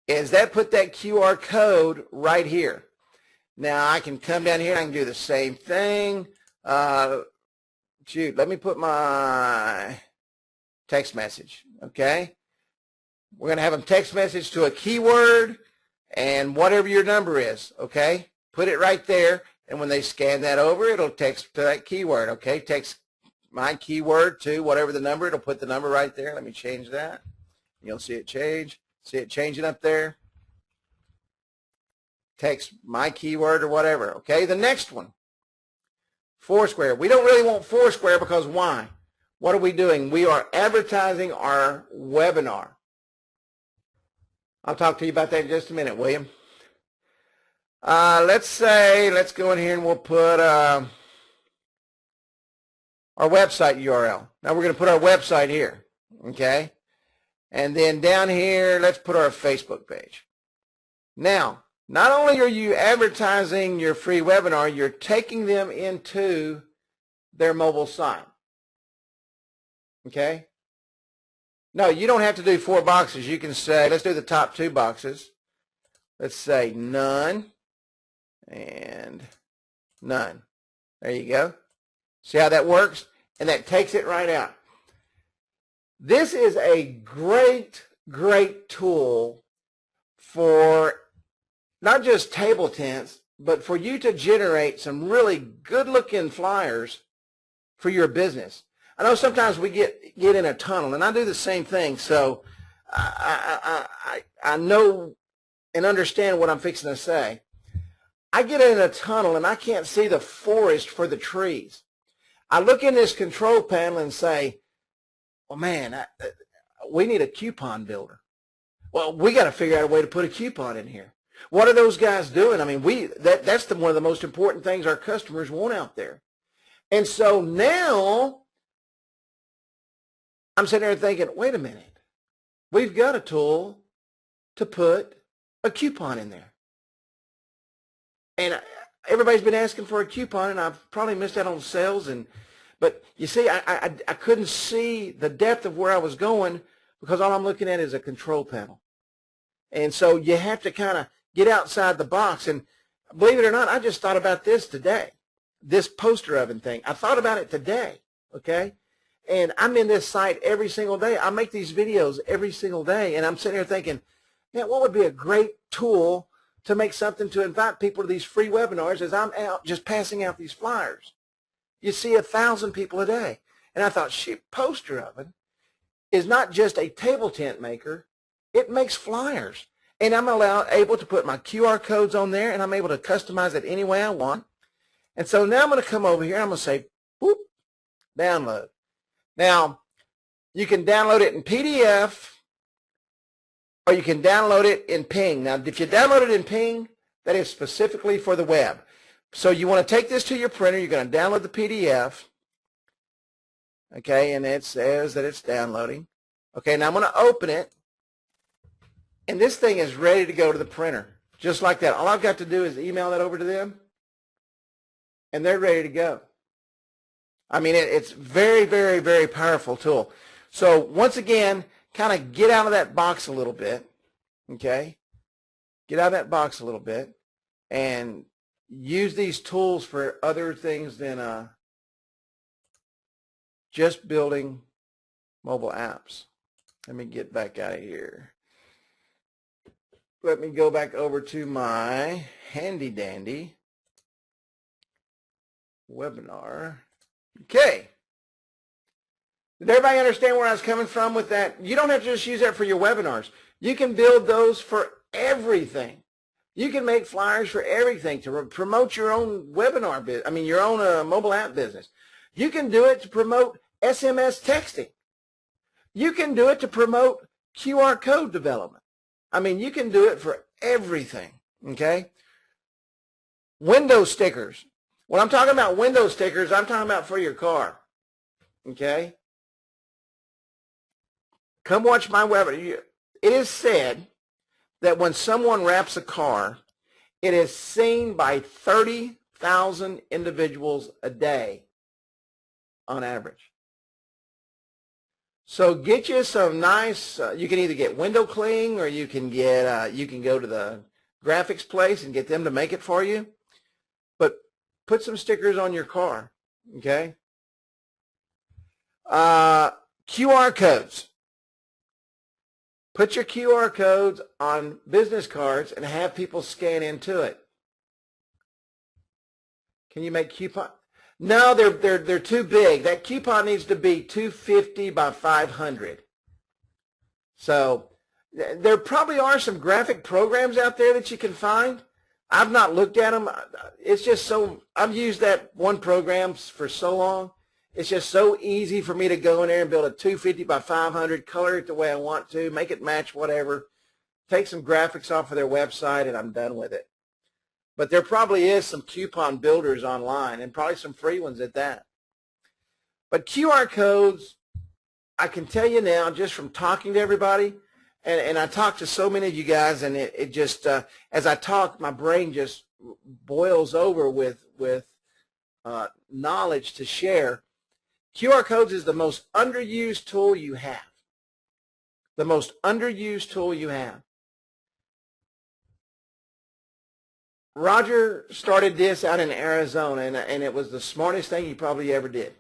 is that put that QR code right here. Now I can come down here and I can do the same thing. Let me put my text message, okay? We're going to have them text message to a keyword and whatever your number is, okay? Put it right there. And when they scan that over, it'll text to that keyword, okay? Text my keyword to whatever the number. It'll put the number right there. Let me change that. You'll see it change. See it changing up there. Text my keyword or whatever, okay? The next one, Foursquare. We don't really want Foursquare because why? What are we doing? We are advertising our webinar. I'll talk to you about that in just a minute, William. Let's go in here and we'll put our website URL. Now we're going to put our website here, okay? And then down here, let's put our Facebook page. Now, not only are you advertising your free webinar, you're taking them into their mobile site, okay? No, you don't have to do 4 boxes. You can say, let's do the top 2 boxes. Let's say none and none. There you go. See how that works? And that takes it right out. This is a great, great tool for not just table tents, but for you to generate some really good-looking flyers for your business. I know sometimes we get in a tunnel, and I do the same thing, so I know and understand what I'm fixing to say. I get in a tunnel, and I can't see the forest for the trees. I look in this control panel and say, well, man, we need a coupon builder. Well, we got to figure out a way to put a coupon in here. What are those guys doing? I mean, that's one of the most important things our customers want out there. And so now I'm sitting there thinking, wait a minute, we've got a tool to put a coupon in there. And everybody's been asking for a coupon, and I've probably missed out on sales. But you see, I couldn't see the depth of where I was going because all I'm looking at is a control panel. And so you have to kind of get outside the box. And believe it or not, I just thought about this today, this poster oven thing. I thought about it today, okay? And I'm in this site every single day. I make these videos every single day, and I'm sitting here thinking, man, what would be a great tool to make something to invite people to these free webinars as I'm out just passing out these flyers? You see 1,000 people a day. And I thought, shoot, poster oven is not just a table tent maker. It makes flyers. And I'm able to put my QR codes on there, and I'm able to customize it any way I want. And so now I'm going to come over here. I'm going to say, boop, download. Now, you can download it in PDF, or you can download it in Ping. Now, if you download it in Ping, that is specifically for the web. So you want to take this to your printer. You're going to download the PDF. Okay, and it says that it's downloading. Okay, now I'm going to open it. And this thing is ready to go to the printer, just like that. All I've got to do is email that over to them, and they're ready to go. I mean, it's very, very, very powerful tool. So once again, kind of get out of that box a little bit, okay? Get out of that box a little bit and use these tools for other things than just building mobile apps. Let me get back out of here. Let me go back over to my handy dandy webinar. Okay. Did everybody understand where I was coming from with that? You don't have to just use that for your webinars. You can build those for everything. You can make flyers for everything to promote your own webinar business. I mean, your own mobile app business. You can do it to promote SMS texting. You can do it to promote QR code development. I mean, you can do it for everything, okay? Window stickers. When I'm talking about window stickers, I'm talking about for your car, okay? Come watch my webinar. It is said that when someone wraps a car, it is seen by 30,000 individuals a day on average. So get you some nice, you can either get window cling, or you can get, you can go to the graphics place and get them to make it for you. But put some stickers on your car, okay? QR codes. Put your QR codes on business cards and have people scan into it. Can you make coupon? No, they're too big. That coupon needs to be 250 by 500. So there probably are some graphic programs out there that you can find. I've not looked at them. It's just so, I've used that one program for so long. It's just so easy for me to go in there and build a 250 by 500, color it the way I want to, make it match whatever, take some graphics off of their website, and I'm done with it. But there probably is some coupon builders online, and probably some free ones at that. But QR codes, I can tell you now, just from talking to everybody, and I talk to so many of you guys, and it just, as I talk, my brain just boils over with knowledge to share. QR codes is the most underused tool you have. The most underused tool you have. Roger started this out in Arizona, and it was the smartest thing he probably ever did.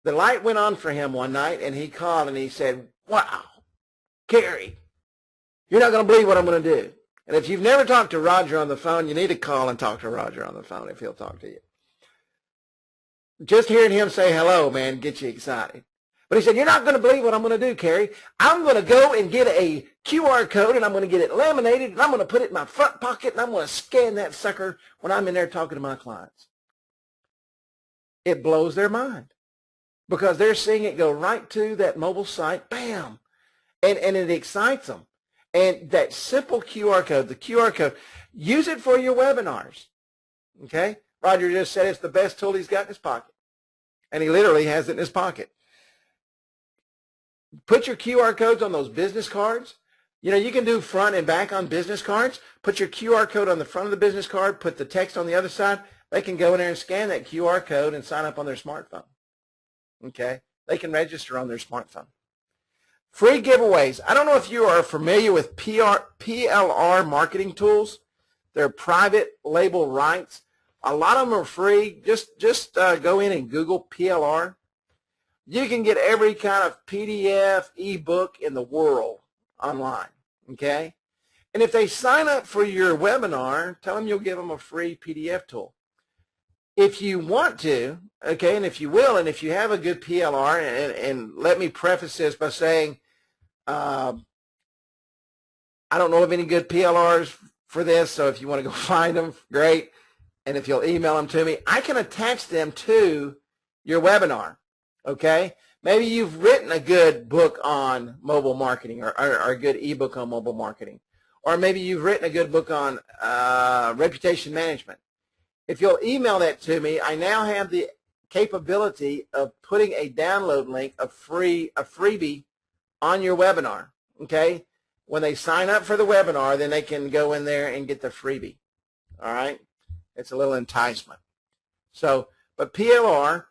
The light went on for him one night, and he called and he said, "Wow, Kerry, you're not going to believe what I'm going to do." And if you've never talked to Roger on the phone, you need to call and talk to Roger on the phone if he'll talk to you. Just hearing him say hello, man, gets you excited. But he said, "You're not going to believe what I'm going to do, Kerry. I'm going to go and get a QR code, and I'm going to get it laminated, and I'm going to put it in my front pocket, and I'm going to scan that sucker when I'm in there talking to my clients." It blows their mind because they're seeing it go right to that mobile site, bam, and it excites them. And that simple QR code, the QR code, use it for your webinars, okay? Roger just said it's the best tool he's got in his pocket, and he literally has it in his pocket. Put your QR codes on those business cards. You know, you can do front and back on business cards. Put your QR code on the front of the business card, put the text on the other side. They can go in there and scan that QR code and sign up on their smartphone. Okay? They can register on their smartphone. Free giveaways. I don't know if you are familiar with PLR marketing tools. They're private label rights. A lot of them are free. Just go in and Google PLR. You can get every kind of PDF, ebook in the world online, okay? And if they sign up for your webinar, tell them you'll give them a free PDF tool. If you want to, okay, and if you will, and if you have a good PLR, and let me preface this by saying I don't know of any good PLRs for this, so if you want to go find them, great. And if you'll email them to me, I can attach them to your webinar. Okay, maybe you've written a good book on mobile marketing or a good ebook on mobile marketing, or maybe you've written a good book on reputation management. If you'll email that to me, I now have the capability of putting a download link, a freebie on your webinar. Okay, when they sign up for the webinar, then they can go in there and get the freebie. All right, it's a little enticement. So, but PLR.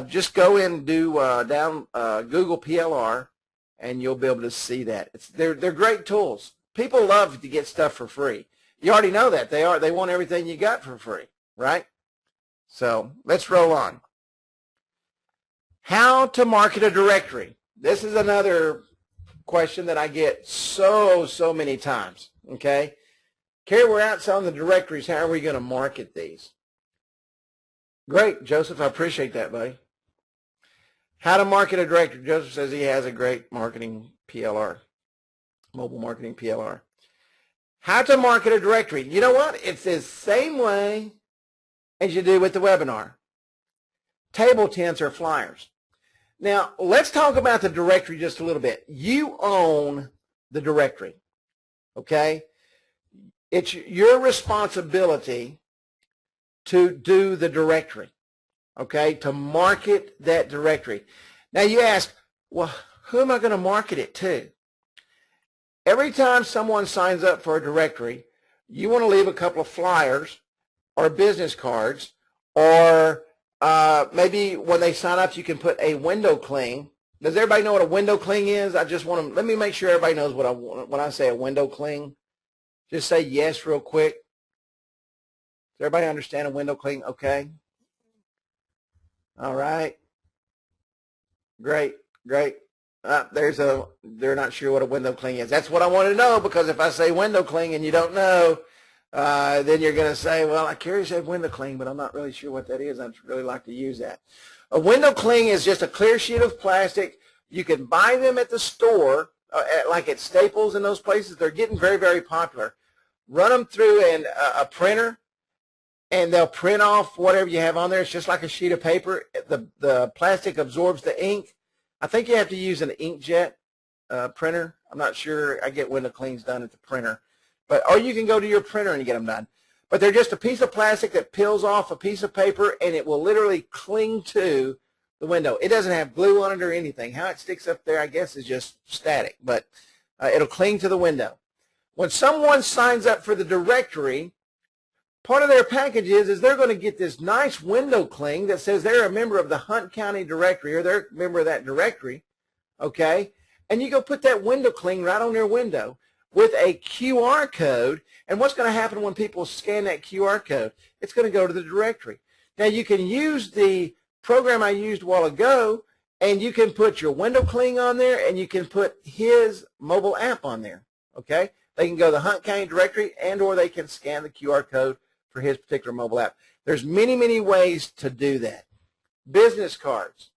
Just go in and do Google PLR, and you'll be able to see that. They're great tools. People love to get stuff for free. You already know that. They want everything you got for free, right? So let's roll on. How to market a directory. This is another question that I get so many times. Okay, Kerry, we're out selling the directories. How are we going to market these? Great, Joseph. I appreciate that, buddy. How to market a directory. Joseph says he has a great marketing PLR, mobile marketing PLR. How to market a directory. You know what? It's the same way as you do with the webinar. Table tents or flyers. Now, let's talk about the directory just a little bit. You own the directory, okay? It's your responsibility to do the directory, okay, to market that directory. Now you ask, well, who am I going to market it to? Every time someone signs up for a directory, you want to leave a couple of flyers or business cards, or maybe when they sign up, you can put a window cling. Does everybody know what a window cling is? I just want to, let me make sure everybody knows what I want when I say a window cling. Just say yes real quick. Does everybody understand a window cling? Okay. All right. Great. They're not sure what a window cling is. That's what I want to know, because if I say window cling and you don't know, then you're going to say, well, Carrie said window cling, but I'm not really sure what that is. I'd really like to use that. A window cling is just a clear sheet of plastic. You can buy them at the store, like at Staples and those places. They're getting very, very popular. Run them through a printer, and they'll print off whatever you have on there. It's just like a sheet of paper. The plastic absorbs the ink. I think you have to use an inkjet printer. I'm not sure. I get window clings done at the printer. Or you can go to your printer and get them done. But they're just a piece of plastic that peels off a piece of paper, and it will literally cling to the window. It doesn't have glue on it or anything. How it sticks up there, I guess, is just static, but it'll cling to the window. When someone signs up for the directory, part of their package is they're going to get this nice window cling that says they're a member of the Hunt County directory, or they're a member of that directory, okay? And you go put that window cling right on their window with a QR code, and what's going to happen when people scan that QR code? It's going to go to the directory. Now, you can use the program I used a while ago, and you can put your window cling on there, and you can put his mobile app on there, okay? They can go to the Hunt County directory, and or they can scan the QR code for his particular mobile app. There's many, many ways to do that. Business cards.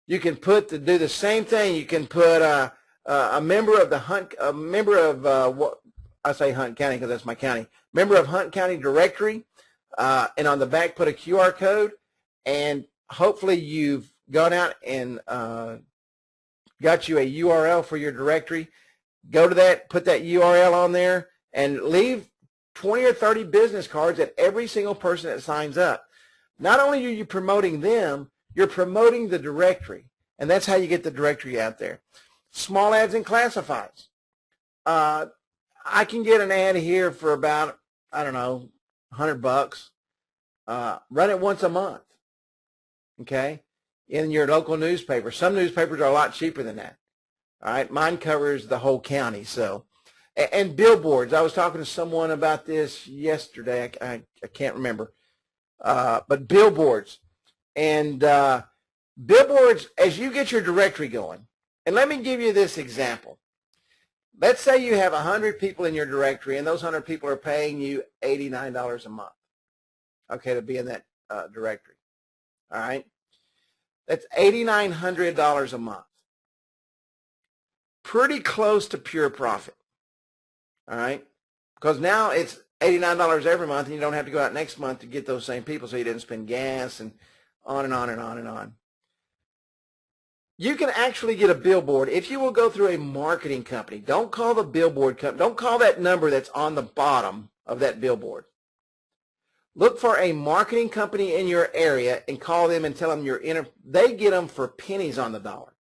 You can do the same thing. You can put a member of the what I say Hunt County because that's my county. Member of Hunt County directory, and on the back put a QR code, and hopefully you've gone out and got you a URL for your directory. Go to that, put that URL on there, and leave 20 or 30 business cards at every single person that signs up. Not only are you promoting them, you're promoting the directory, and that's how you get the directory out there. Small ads and classifieds. I can get an ad here for about, I don't know, $100. Run it once a month, okay, in your local newspaper. Some newspapers are a lot cheaper than that. All right, mine covers the whole county. So, and billboards. I was talking to someone about this yesterday. I can't remember, but billboards and billboards as you get your directory going. And let me give you this example. Let's say you have 100 people in your directory, and those 100 people are paying you $89 a month, okay, to be in that directory. All right, that's $8,900 a month. Pretty close to pure profit. All right, because now it's $89 every month, and you don't have to go out next month to get those same people, so you didn't spend gas and on and on and on and on. You can actually get a billboard if you will go through a marketing company. Don't call the billboard company. Don't call that number that's on the bottom of that billboard. Look for a marketing company in your area and call them and tell them they get them for pennies on the dollar.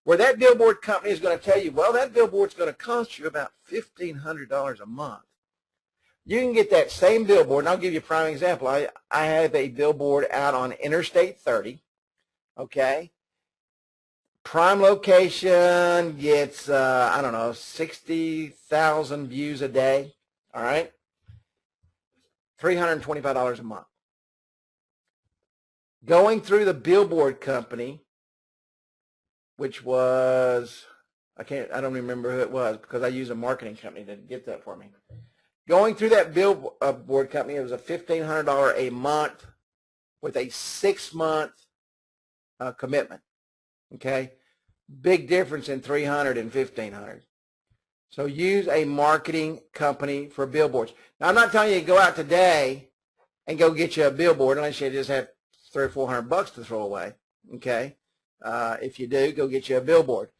Where that billboard company is going to tell you, well, that billboard's going to cost you about $1,500 a month. You can get that same billboard, and I'll give you a prime example. I have a billboard out on Interstate 30, okay? Prime location gets, I don't know, 60,000 views a day, all right? $325 a month. Going through the billboard company, which was, I don't remember who it was because I use a marketing company to get that for me. Going through that billboard company, it was a $1,500 a month with a 6-month commitment. Okay, big difference in $300 and $1,500. So use a marketing company for billboards. Now I'm not telling you to go out today and go get you a billboard unless you just have $300 or $400 to throw away. Okay, if you do, go get you a billboard.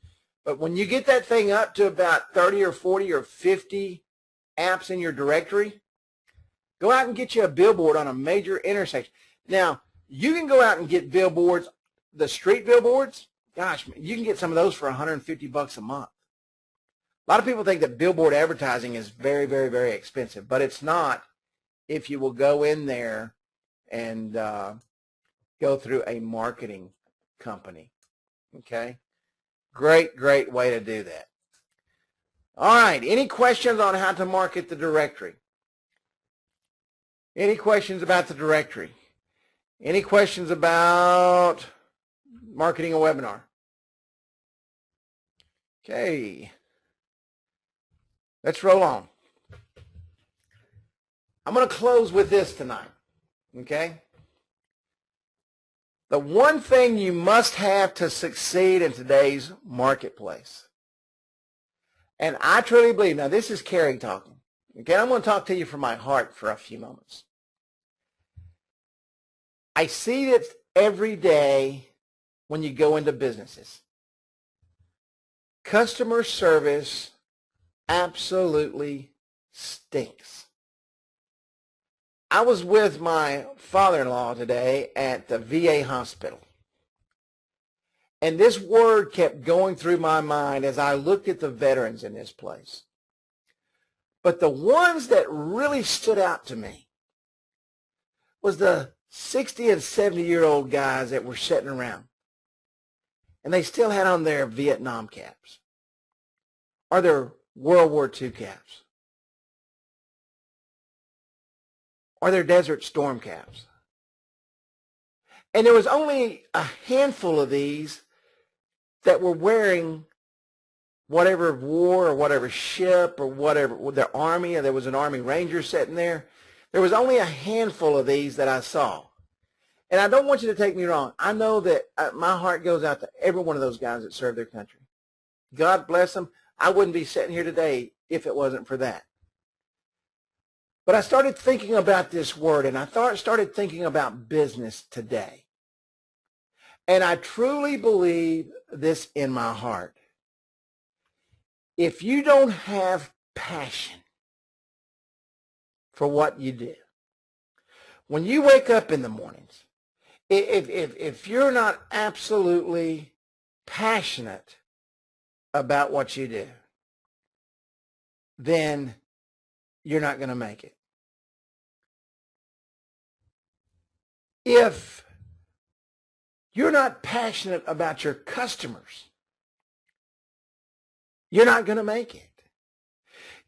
But when you get that thing up to about 30 or 40 or 50 apps in your directory, go out and get you a billboard on a major intersection. Now you can go out and get billboards, the street billboards. Gosh, you can get some of those for $150 a month. A lot of people think that billboard advertising is very, very, very expensive, but it's not if you will go in there and go through a marketing company. Okay? Great, great way to do that. All right, any questions on how to market the directory? Any questions about the directory? Any questions about marketing a webinar? Okay, let's roll on. I'm going to close with this tonight, okay? The one thing you must have to succeed in today's marketplace, and I truly believe, now this is Kerry talking, okay? I'm going to talk to you from my heart for a few moments. I see it every day when you go into businesses. Customer service absolutely stinks. I was with my father-in-law today at the VA hospital. And this word kept going through my mind as I looked at the veterans in this place. But the ones that really stood out to me was the 60 and 70-year-old guys that were sitting around. And they still had on their Vietnam caps or their World War II caps, or their Desert Storm caps. And there was only a handful of these that were wearing whatever war or whatever ship or whatever, their army, or there was an Army Ranger sitting there. There was only a handful of these that I saw. And I don't want you to take me wrong. I know that my heart goes out to every one of those guys that serve their country. God bless them. I wouldn't be sitting here today if it wasn't for that. But I started thinking about this word, and I started thinking about business today. And I truly believe this in my heart. If you don't have passion for what you do, when you wake up in the mornings, if you're not absolutely passionate about what you do, then you're not going to make it. If you're not passionate about your customers, you're not going to make it.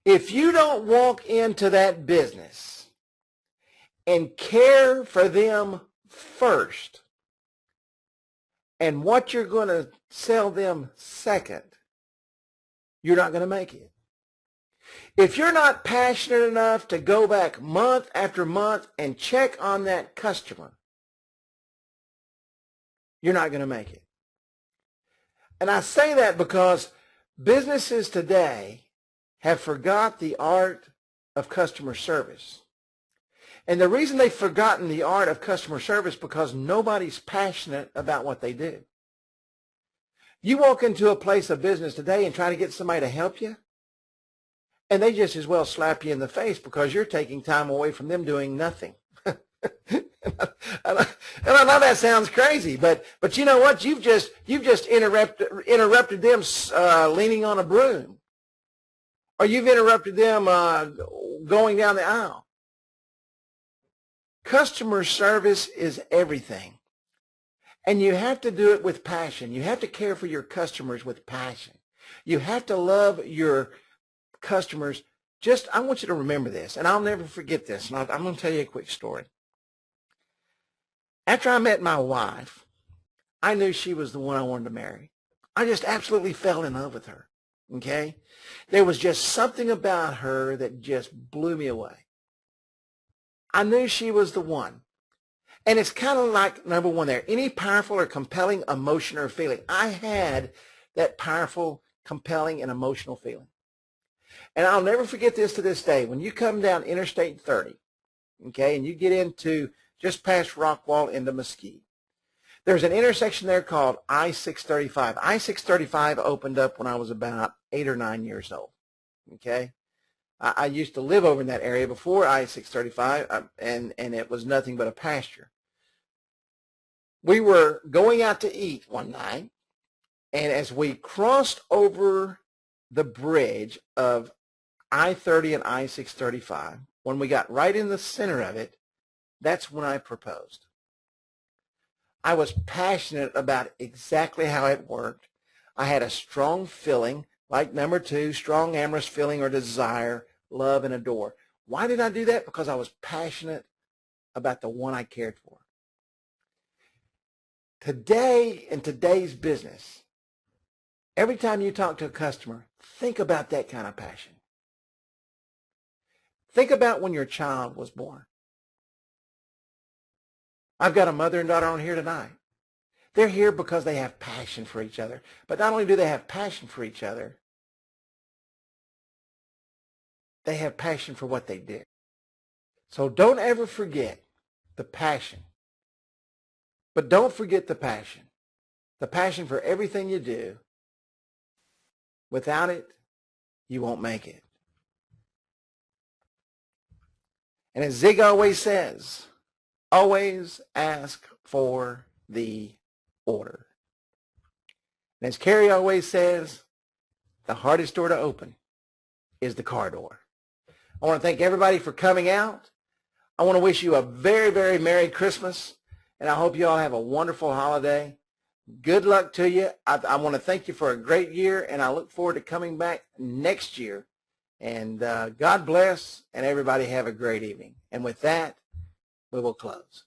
If you don't walk into that business and care for them first, and what you're going to sell them second, you're not going to make it. If you're not passionate enough to go back month after month and check on that customer, you're not going to make it. And I say that because businesses today have forgot the art of customer service. And the reason they've forgotten the art of customer service is because nobody's passionate about what they do. You walk into a place of business today and try to get somebody to help you, and they just as well slap you in the face because you're taking time away from them doing nothing. And I know that sounds crazy, but you know what? You've just interrupted them leaning on a broom, or you've interrupted them going down the aisle. Customer service is everything, and you have to do it with passion. You have to care for your customers with passion. You have to love your customers. I want you to remember this, and I'll never forget this. And I'm going to tell you a quick story. After I met my wife, I knew she was the one I wanted to marry. I just absolutely fell in love with her, okay? There was just something about her that just blew me away. I knew she was the one. And it's kind of like number one there, any powerful or compelling emotion or feeling. I had that powerful, compelling, and emotional feeling. And I'll never forget this to this day. When you come down Interstate 30, okay, and you get into just past Rockwall into Mesquite, there's an intersection there called I-635. I-635 opened up when I was about 8 or 9 years old, okay? I used to live over in that area before I-635, and it was nothing but a pasture. We were going out to eat one night, and as we crossed over the bridge of I-30 and I-635, when we got right in the center of it, that's when I proposed. I was passionate about exactly how it worked. I had a strong feeling, like number two, strong amorous feeling or desire, love, and adore. Why did I do that? Because I was passionate about the one I cared for. Today, in today's business, every time you talk to a customer, think about that kind of passion. Think about when your child was born. I've got a mother and daughter on here tonight. They're here because they have passion for each other. But not only do they have passion for each other, they have passion for what they do. So don't ever forget the passion. But don't forget the passion. The passion for everything you do. Without it, you won't make it. And as Zig always says, always ask for the order. And as Carrie always says, the hardest door to open is the car door. I want to thank everybody for coming out. I want to wish you a very, very Merry Christmas, and I hope you all have a wonderful holiday. Good luck to you. I want to thank you for a great year, and I look forward to coming back next year. And God bless, and everybody have a great evening. And with that, we will close.